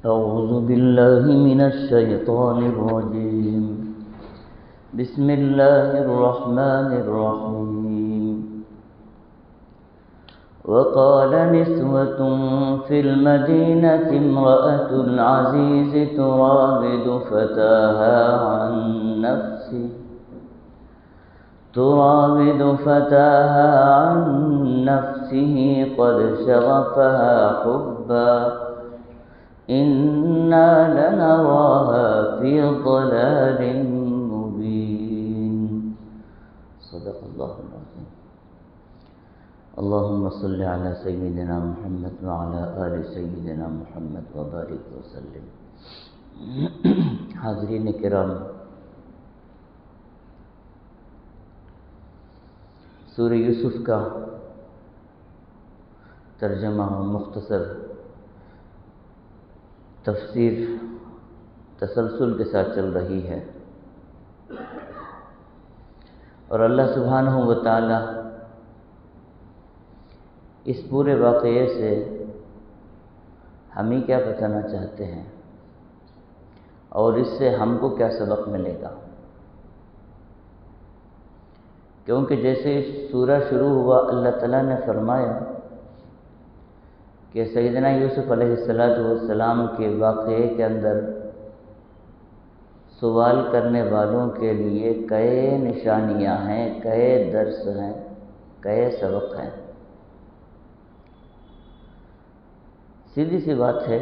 أعوذ بالله من الشيطان الرجيم. بسم الله الرحمن الرحيم. وقال نسوة في المدينة امرأة العزيز تراود فتاها عن نفسه قد شغفها حبا إنا لنراها في ضلال مبين. صدق الله العظيم. اللهم صل على سيدنا محمد وعلى آل سيدنا محمد وبارك وسلم. حاضرین کرام، سورہ یوسف کا ترجمہ مختصر تفسیر تسلسل کے ساتھ چل رہی ہے، اور اللہ سبحانہ و تعالی اس پورے واقعے سے ہمیں کیا بتانا چاہتے ہیں اور اس سے ہم کو کیا سبق ملے گا. کیونکہ جیسے سورہ شروع ہوا اللہ تعالیٰ نے فرمایا کہ سیدنا یوسف علیہ السلام کے واقعے کے اندر سوال کرنے والوں کے لیے کئی نشانیاں ہیں، کئی درس ہیں، کئی سبق ہیں. سیدھی سی بات ہے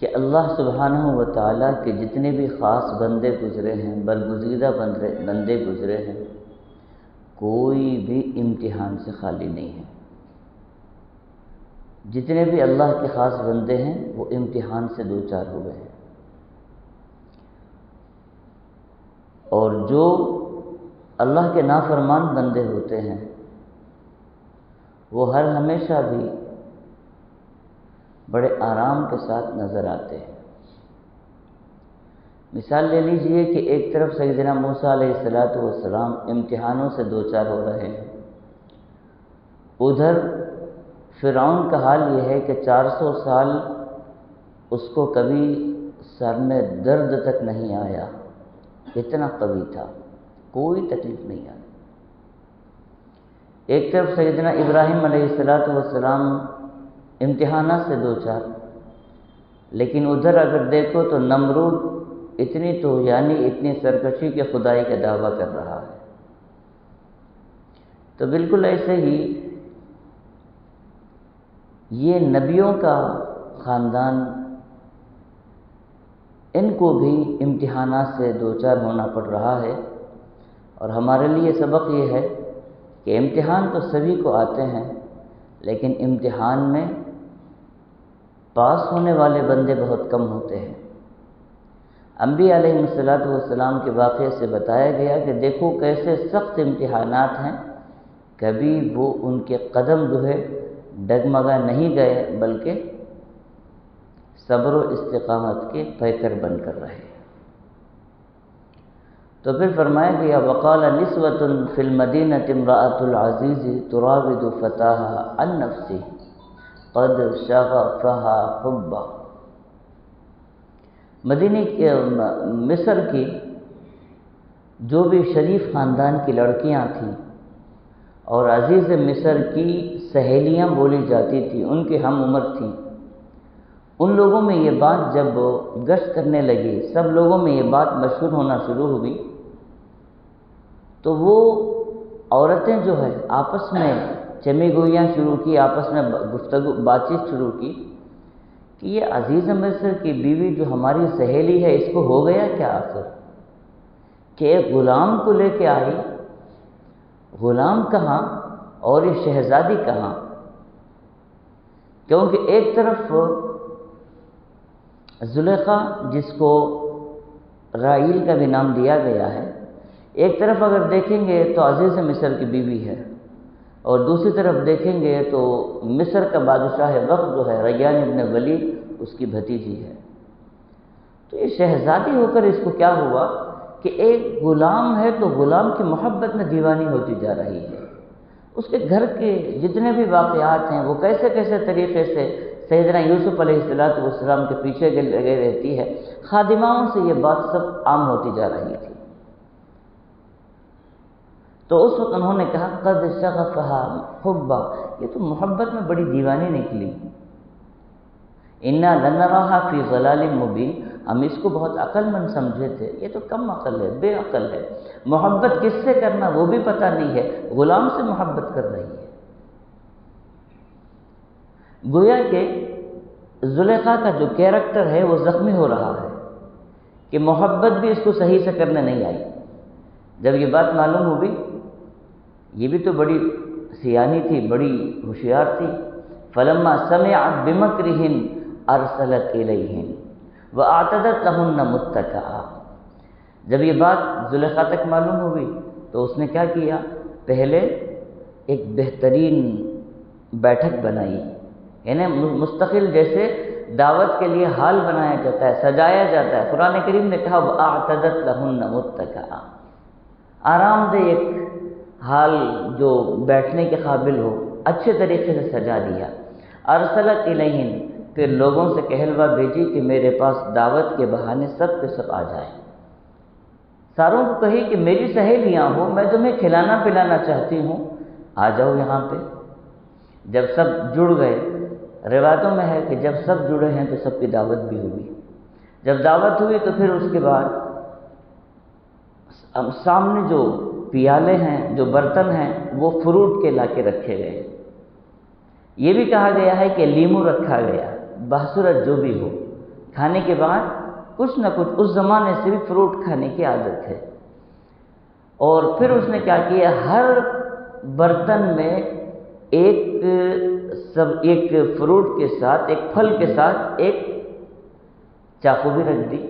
کہ اللہ سبحانہ و تعالیٰ کے جتنے بھی خاص بندے گزرے ہیں، برگزیدہ بندے گزرے ہیں، کوئی بھی امتحان سے خالی نہیں ہے. جتنے بھی اللہ کے خاص بندے ہیں وہ امتحان سے دوچار ہوئے ہیں، اور جو اللہ کے نافرمان بندے ہوتے ہیں وہ ہر ہمیشہ بھی بڑے آرام کے ساتھ نظر آتے ہیں. مثال لے لیجئے کہ ایک طرف سیدنا موسیٰ علیہ السلام امتحانوں سے دوچار ہو رہے ہیں، ادھر فرعون کا حال یہ ہے کہ 400 سال اس کو کبھی سر میں درد تک نہیں آیا، اتنا قوی تھا، کوئی تکلیف نہیں آئی. ایک طرف سیدنا ابراہیم علیہ السلام امتحانات سے دوچار، لیکن ادھر اگر دیکھو تو نمرود اتنی طغیانی، اتنی سرکشی کے خدائی کا دعویٰ کر رہا ہے. تو بالکل ایسے ہی یہ نبیوں کا خاندان، ان کو بھی امتحانات سے دوچار ہونا پڑ رہا ہے. اور ہمارے لیے سبق یہ ہے کہ امتحان تو سبھی کو آتے ہیں، لیکن امتحان میں پاس ہونے والے بندے بہت کم ہوتے ہیں. انبیاء علیہ السلام کے واقعے سے بتایا گیا کہ دیکھو کیسے سخت امتحانات ہیں، کبھی وہ ان کے قدم جو ہے ڈگمگا نہیں گئے، بلکہ صبر و استقامت کے پیکر بن کر رہے. تو پھر فرمایا گیا وقال نسوة فی المدینة امرأة العزیز تراود فتاها عن نفسه قد شغفها حبا. مصر کی جو بھی شریف خاندان کی لڑکیاں تھیں اور عزیز مصر کی سہیلیاں بولی جاتی تھیں، ان کی ہم عمر تھیں، ان لوگوں میں یہ بات جب گشت کرنے لگی، سب لوگوں میں یہ بات مشہور ہونا شروع ہوئی، تو وہ عورتیں جو ہے آپس میں چمی گوئیاں شروع کی، آپس میں گفتگو بات چیت شروع کی کہ یہ عزیز مصر کی بیوی جو ہماری سہیلی ہے، اس کو ہو گیا کیا آخر کہ ایک غلام کو لے کے آئی، غلام کہاں اور یہ شہزادی کہاں. کیونکہ ایک طرف زلیخا جس کو رائیل کا بھی نام دیا گیا ہے، ایک طرف اگر دیکھیں گے تو عزیز مصر کی بیوی ہے، اور دوسری طرف دیکھیں گے تو مصر کا بادشاہ وقت جو ہے ریان ابن ولید، اس کی بھتیجی ہے. تو یہ شہزادی ہو کر اس کو کیا ہوا کہ ایک غلام ہے تو غلام کی محبت میں دیوانی ہوتی جا رہی ہے. اس کے گھر کے جتنے بھی واقعات ہیں وہ کیسے کیسے طریقے سے سیدنا یوسف علیہ السلام کے پیچھے لگے رہتی ہے، خادماؤں سے یہ بات سب عام ہوتی جا رہی تھی۔ تو اس وقت انہوں نے کہا قد شغفہا حبا، یہ تو محبت میں بڑی دیوانی نکلی، انا لنراہا فی ضلال مبین، ہم اس کو بہت عقل مند سمجھے تھے، یہ تو کم عقل ہے، بے عقل ہے، محبت کس سے کرنا وہ بھی پتہ نہیں ہے، غلام سے محبت کر رہی ہے۔ گویا کہ زلیخا کا جو کیریکٹر ہے وہ زخمی ہو رہا ہے کہ محبت بھی اس کو صحیح سے کرنے نہیں آئی۔ جب یہ بات معلوم ہوئی، یہ بھی تو بڑی سیانی تھی، بڑی ہوشیار تھی، فلما سمعت بمکرہن ارسلت الیہن واعتدت لہن متکئا، جب یہ بات زلیخا تک معلوم ہوئی تو اس نے کیا کیا، پہلے ایک بہترین بیٹھک بنائی، یعنی مستقل جیسے دعوت کے لیے حال بنایا جاتا ہے، سجایا جاتا ہے، قرآن کریم نے کہا وَأَعْتَدَتْ لَهُنَّ مُتَّكَئًا، آرام دہ ایک حال جو بیٹھنے کے قابل ہو، اچھے طریقے سے سجا دیا۔ ارسلت الیہن، پھر لوگوں سے کہلوا بھیجی کہ میرے پاس دعوت کے بہانے سب کے سب آ جائیں، ساروں کو کہی کہ میری سہیلیاں ہو، میں تمہیں کھلانا پلانا چاہتی ہوں، آ جاؤ یہاں پہ۔ جب سب جڑ گئے، روایتوں میں ہے کہ جب سب جڑے ہیں تو سب کی دعوت بھی ہوئی، جب دعوت ہوئی تو پھر اس کے بعد سامنے جو پیالے ہیں، جو برتن ہیں، وہ فروٹ کے لا کے رکھے گئے۔ یہ بھی کہا گیا ہے کہ لیمو رکھا گیا، بصورت جو بھی ہو، کھانے کے بعد کچھ نہ کچھ، اس زمانے سے بھی فروٹ کھانے کی عادت ہے۔ اور پھر اس نے کیا کیا، ہر برتن میں ایک فروٹ کے ساتھ، ایک پھل کے ساتھ ایک چاقو بھی رکھ دی۔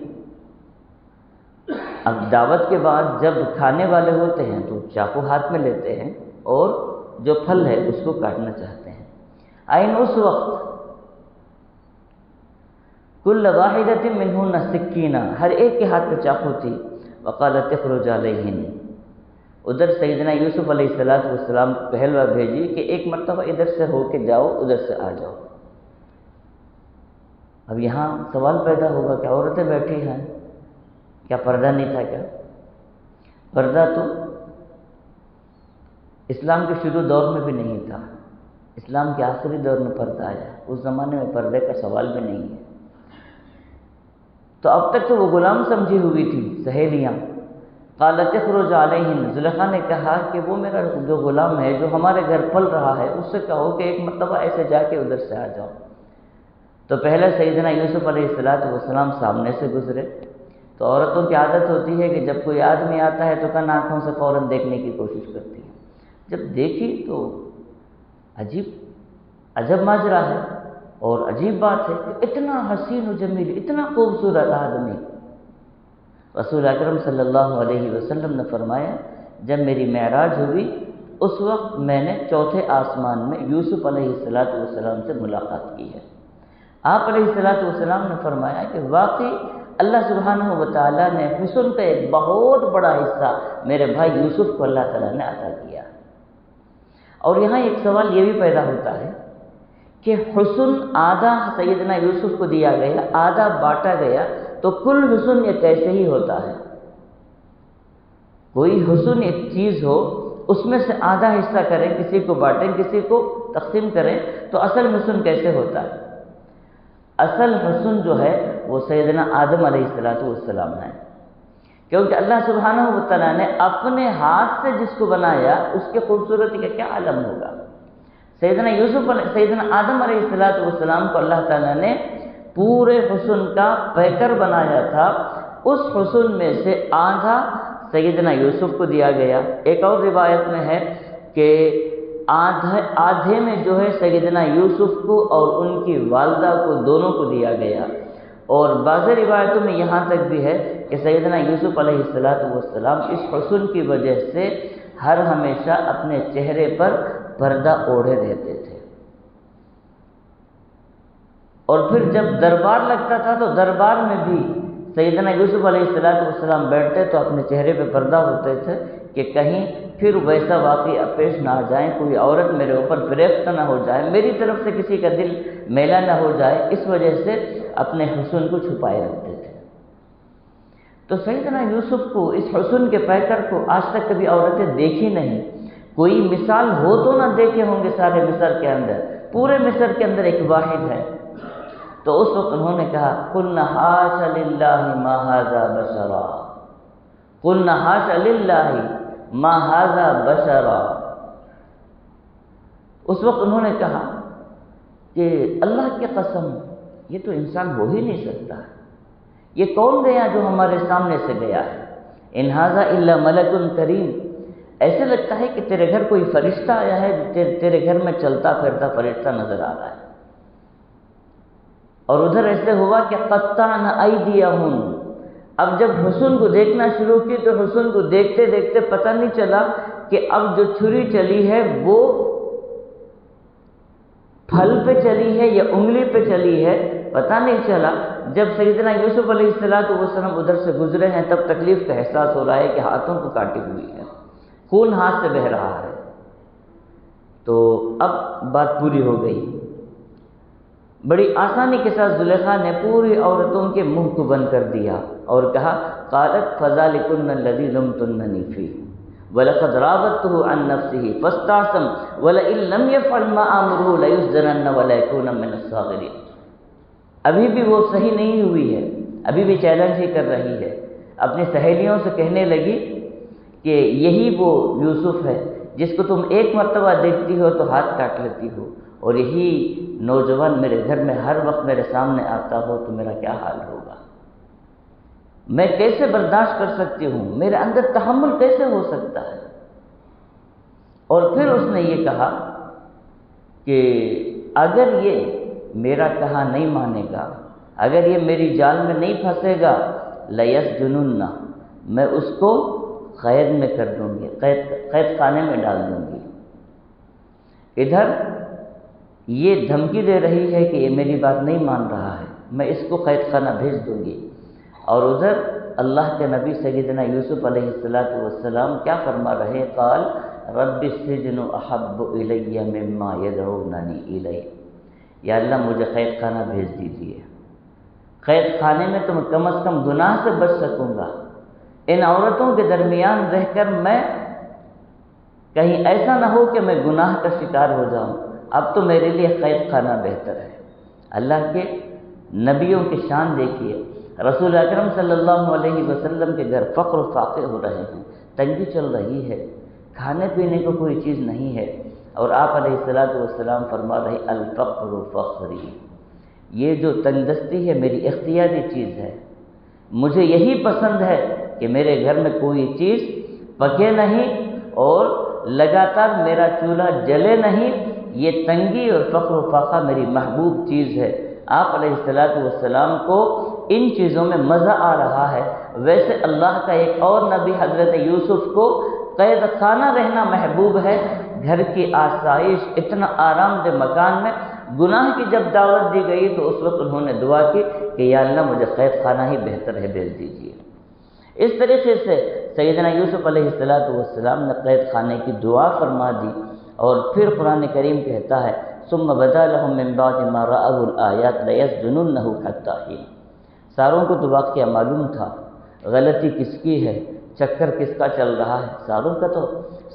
اب دعوت کے بعد جب کھانے والے ہوتے ہیں تو چاقو ہاتھ میں لیتے ہیں اور جو پھل ہے اس کو کاٹنا چاہتے ہیں۔ آئین اس وقت کل واحدۃ منہن سکینہ، ہر ایک کے ہاتھ میں چاقو تھی، وقالت اخرج علیہن، ادھر سیدنا یوسف علیہ السلام کو کہلوا بھیجی کہ ایک مرتبہ ادھر سے ہو کے جاؤ، ادھر سے آ جاؤ۔ اب یہاں سوال پیدا ہوگا کہ عورتیں بیٹھی ہیں، کیا پردہ نہیں تھا؟ کیا پردہ تو اسلام کے شروع دور میں بھی نہیں تھا، اسلام کے آخری دور میں پردہ آیا، اس زمانے میں پردے کا سوال بھی نہیں ہے۔ تو اب تک تو وہ غلام سمجھی ہوئی تھی سہیلیاں۔ قالت اخرج علیہن، زلیخا نے کہا کہ وہ میرا جو غلام ہے جو ہمارے گھر پل رہا ہے، اس سے کہو کہ ایک مرتبہ ایسے جا کے ادھر سے آ جاؤ۔ تو پہلے سیدنا یوسف علیہ السلام سامنے سے گزرے، تو عورتوں کی عادت ہوتی ہے کہ جب کوئی آدمی آتا ہے تو کن آنکھوں سے فوراً دیکھنے کی کوشش کرتی ہے۔ جب دیکھی تو عجب ماجرا ہے، اور عجیب بات ہے کہ اتنا حسین و جمیل، اتنا خوبصورت آدمی۔ رسول اکرم صلی اللہ علیہ وسلم نے فرمایا جب میری معراج ہوئی اس وقت میں نے چوتھے آسمان میں یوسف علیہ السلام سے ملاقات کی ہے۔ آپ علیہ السلام نے فرمایا کہ واقعی اللہ سبحانہ و تعالیٰ نے حسن کا ایک بہت بڑا حصہ میرے بھائی یوسف کو اللہ تعالیٰ نے عطا کیا۔ اور یہاں ایک سوال یہ بھی پیدا ہوتا ہے کہ حسن آدھا سیدنا یوسف کو دیا گیا، آدھا بانٹا گیا، تو کل حسن یہ کیسے ہی ہوتا ہے؟ کوئی حسن ایک چیز ہو، اس میں سے آدھا حصہ کریں، کسی کو بانٹیں، کسی کو تقسیم کریں، تو اصل حسن کیسے ہوتا ہے؟ اصل حسن جو ہے وہ سیدنا آدم علیہ السلام ہے، کیونکہ اللہ سبحانہ و تعالیٰ نے اپنے ہاتھ سے جس کو بنایا اس کے خوبصورتی کا کیا عالم ہوگا۔ سیدنا آدم علیہ السلام کو اللہ تعالیٰ نے پورے حسن کا پیکر بنایا تھا، اس حسن میں سے آدھا سیدنا یوسف کو دیا گیا۔ ایک اور روایت میں ہے کہ آدھے میں جو ہے سیدنا یوسف کو اور ان کی والدہ کو دونوں کو دیا گیا، اور بعض روایتوں میں یہاں تک بھی ہے کہ سیدنا یوسف علیہ السلام اس حسن کی وجہ سے ہر ہمیشہ اپنے چہرے پر پردہ اوڑھے رہتے تھے، اور پھر جب دربار لگتا تھا تو دربار میں بھی سیدنا یوسف علیہ السلام بیٹھتے تو اپنے چہرے پہ پردہ ہوتے تھے کہ کہیں پھر ویسا واقعہ پیش نہ آ جائے، کوئی عورت میرے اوپر فریفت نہ ہو جائے، میری طرف سے کسی کا دل میلا نہ ہو جائے، اس وجہ سے اپنے حسن کو چھپائے رکھتے تھے۔ تو سیدنا یوسف کو اس حسن کے پیکر کو آج تک کبھی عورتیں دیکھی نہیں، کوئی مثال ہو تو نہ دیکھے ہوں گے سارے مصر کے اندر، پورے مصر کے اندر ایک واحد ہے۔ تو اس وقت انہوں نے کہا قلنا حاش للہ ما ھذا بشرا، قلنا حاش للہ ما ھذا بشرا۔ اس وقت انہوں نے کہا کہ اللہ کی قسم یہ تو انسان ہو ہی نہیں سکتا، یہ کون گیا جو ہمارے سامنے سے گیا ہے، ان ھذا الا ملک کریم، ایسے لگتا ہے کہ تیرے گھر کوئی فرشتہ آیا ہے، تیرے گھر میں چلتا پھرتا فرشتہ نظر آ رہا ہے۔ اور ادھر ایسے ہوا کہ قطعنا ایدیہم، اب جب حسن کو دیکھنا شروع کی تو حسن کو دیکھتے دیکھتے پتہ نہیں چلا کہ اب جو چھری چلی ہے وہ پھل پہ چلی ہے یا انگلی پہ چلی ہے، پتہ نہیں چلا۔ جب سیدنا یوسف علیہ السلام ادھر سے گزرے ہیں تب تکلیف کا احساس ہو رہا ہے کہ ہاتھوں کو کاٹی ہوئی ہے، خون ہاتھ سے بہہ رہا ہے۔ تو اب بات پوری ہو گئی، بڑی آسانی کے ساتھ زلیخا نے پوری عورتوں کے منہ کو بند کر دیا اور کہا قالت فذلکن الذی لمتننی فیہ وَلَقَدْ رَاوَدتُّهُ عَن نَّفْسِهِ فَاسْتَعْصَمَ وَلَئِن لَّمْ يَفْعَلْ مَا آمُرُهُ لَيُسْجَنَنَّ وَلَيَكُونَ مِنَ الصَّاغِرِينَ۔ ابھی بھی وہ صحیح نہیں ہوئی ہے، ابھی بھی چیلنج ہی کر رہی ہے، اپنی سہیلیوں سے کہنے لگی کہ یہی وہ یوسف ہے جس کو تم ایک مرتبہ دیکھتی ہو تو ہاتھ کاٹ لیتی ہو، اور یہی نوجوان میرے گھر میں ہر وقت میرے سامنے آتا ہو تو میرا کیا حال ہوگا، میں کیسے برداشت کر سکتی ہوں، میرے اندر تحمل کیسے ہو سکتا ہے۔ اور پھر اس نے یہ کہا کہ اگر یہ میرا کہا نہیں مانے گا، اگر یہ میری جال میں نہیں پھنسے گا لَيَسْجُنُنَّ، میں اس کو قید میں کر دوں گی، قید خانے میں ڈال دوں گی۔ ادھر یہ دھمکی دے رہی ہے کہ یہ میری بات نہیں مان رہا ہے، میں اس کو قید خانہ بھیج دوں گی، اور ادھر اللہ کے نبی سیدنا یوسف علیہ السلام کیا فرما رہے، قال رب السجن احب الی مما یدعوننی الیہ، یا اللہ مجھے قید خانہ بھیج دیجیے، قید خانے میں تو میں کم از کم گناہ سے بچ سکوں گا، ان عورتوں کے درمیان رہ کر میں کہیں ایسا نہ ہو کہ میں گناہ کا شکار ہو جاؤں، اب تو میرے لیے قید خانہ بہتر ہے۔ اللہ کے نبیوں کی شان دیکھیے، رسول اکرم صلی اللہ علیہ وسلم کے گھر فقر و فاقے ہو رہے ہیں، تنگی چل رہی ہے، کھانے پینے کو کوئی چیز نہیں ہے، اور آپ علیہ السلام فرما رہے الفقر فخری، یہ جو تنگ دستی ہے میری اختیاری چیز ہے، مجھے یہی پسند ہے کہ میرے گھر میں کوئی چیز پکے نہیں اور لگاتار میرا چولہا جلے نہیں، یہ تنگی اور فقر و فاقہ میری محبوب چیز ہے۔ آپ علیہ السلام کو ان چیزوں میں مزہ آ رہا ہے، ویسے اللہ کا ایک اور نبی حضرت یوسف کو قید خانہ رہنا محبوب ہے، گھر کی آسائش اتنا آرام دہ مکان میں، گناہ کی جب دعوت دی گئی تو اس وقت انہوں نے دعا کی کہ یا اللہ مجھے قید خانہ ہی بہتر ہے، بھیج دیجیے۔ اس طریقے سے سیدنا یوسف علیہ السلام نے قید خانے کی دعا فرما دی، اور پھر قرآن کریم کہتا ہے ثم بدا لهم من بعد ما رأوا الآیات لیسجننہ حتی حین۔ ساروں کو تو واقعہ معلوم تھا، غلطی کس کی ہے، چکر کس کا چل رہا ہے،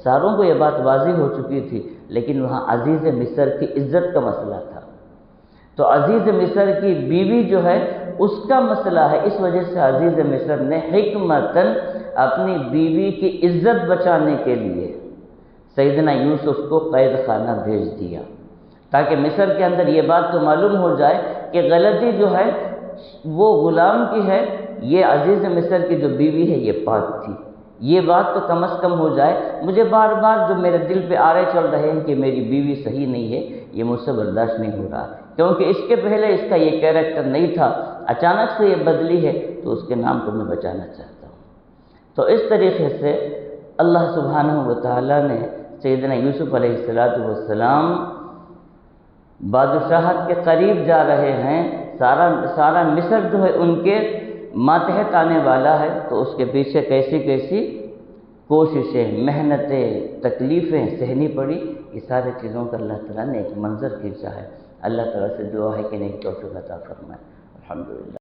ساروں کو یہ بات واضح ہو چکی تھی، لیکن وہاں عزیز مصر کی عزت کا مسئلہ تھا، تو عزیز مصر کی بیوی جو ہے اس کا مسئلہ ہے، اس وجہ سے عزیز مصر نے حکمتاً اپنی بیوی کی عزت بچانے کے لیے سیدنا یوسف کو قید خانہ بھیج دیا، تاکہ مصر کے اندر یہ بات تو معلوم ہو جائے کہ غلطی جو ہے وہ غلام کی ہے، یہ عزیز مصر کی جو بیوی ہے یہ پاک تھی، یہ بات تو کم از کم ہو جائے، مجھے بار بار جو میرے دل پہ آرے چل رہے ہیں کہ میری بیوی صحیح نہیں ہے، یہ مجھ سے برداشت نہیں ہو رہا، کیونکہ اس کے پہلے اس کا یہ کیریکٹر نہیں تھا، اچانک سے یہ بدلی ہے، تو اس کے نام کو میں بچانا چاہتا ہوں۔ تو اس طریقے سے اللہ سبحانہ وتعالی نے سیدنا یوسف علیہ السلام بادشاہت کے قریب جا رہے ہیں، سارا مصر جو ہے ان کے ماتحت آنے والا ہے، تو اس کے پیچھے کیسی کوششیں، محنتیں، تکلیفیں سہنی پڑی، یہ سارے چیزوں کا اللہ تعالیٰ نے ایک منظر کھینچا ہے۔ اللہ تعالیٰ سے دعا ہے کہ نیک توفیق عطا فرمائے۔ الحمدللہ۔